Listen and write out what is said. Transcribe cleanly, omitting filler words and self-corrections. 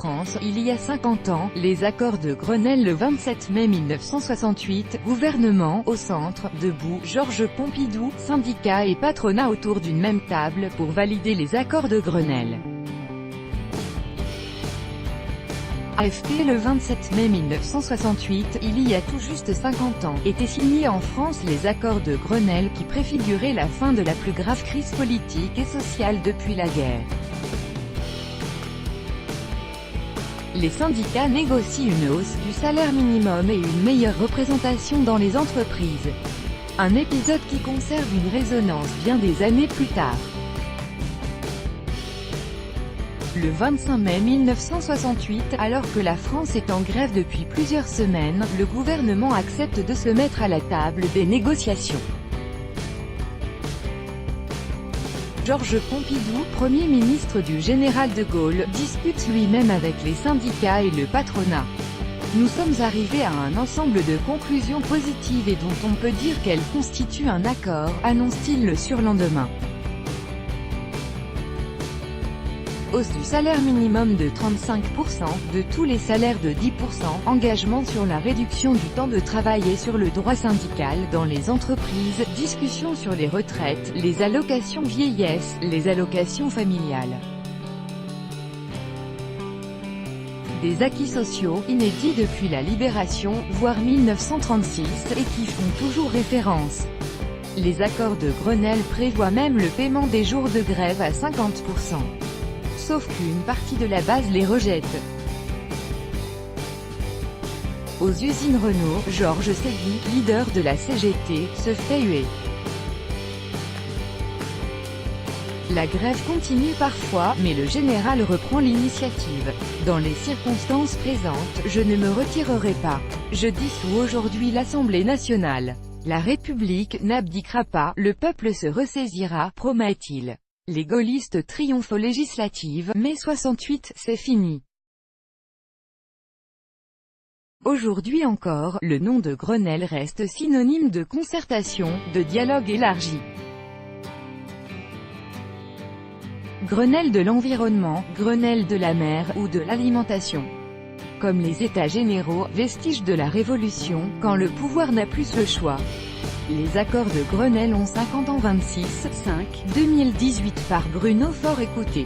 France, il y a 50 ans, les accords de Grenelle le 27 mai 1968, gouvernement, au centre, debout, Georges Pompidou, syndicats et patronat autour d'une même table, pour valider les accords de Grenelle. AFP le 27 mai 1968, il y a tout juste 50 ans, étaient signés en France les accords de Grenelle qui préfiguraient la fin de la plus grave crise politique et sociale depuis la guerre. Les syndicats négocient une hausse du salaire minimum et une meilleure représentation dans les entreprises. Un épisode qui conserve une résonance bien des années plus tard. Le 25 mai 1968, alors que la France est en grève depuis plusieurs semaines, le gouvernement accepte de se mettre à la table des négociations. Georges Pompidou, Premier ministre du général de Gaulle, discute lui-même avec les syndicats et le patronat. Nous sommes arrivés à un ensemble de conclusions positives et dont on peut dire qu'elles constituent un accord, annonce-t-il le surlendemain. Hausse du salaire minimum de 35%, de tous les salaires de 10%, engagement sur la réduction du temps de travail et sur le droit syndical dans les entreprises, discussion sur les retraites, les allocations vieillesse, les allocations familiales. Des acquis sociaux, inédits depuis la Libération, voire 1936, et qui font toujours référence. Les accords de Grenelle prévoient même le paiement des jours de grève à 50%. Sauf qu'une partie de la base les rejette. Aux usines Renault, Georges Segui, leader de la CGT, se fait huer. La grève continue parfois, mais le général reprend l'initiative. Dans les circonstances présentes, je ne me retirerai pas. Je dissous aujourd'hui l'Assemblée nationale. La République n'abdiquera pas, le peuple se ressaisira, promet-il. Les gaullistes triomphent aux législatives, mai 68, c'est fini. Aujourd'hui encore, le nom de Grenelle reste synonyme de concertation, de dialogue élargi. Grenelle de l'environnement, Grenelle de la mer, ou de l'alimentation. Comme les États généraux, vestiges de la Révolution, quand le pouvoir n'a plus le choix. Les accords de Grenelle ont 50 ans 26, 5, 2018 par Bruno Faure. Écoutez.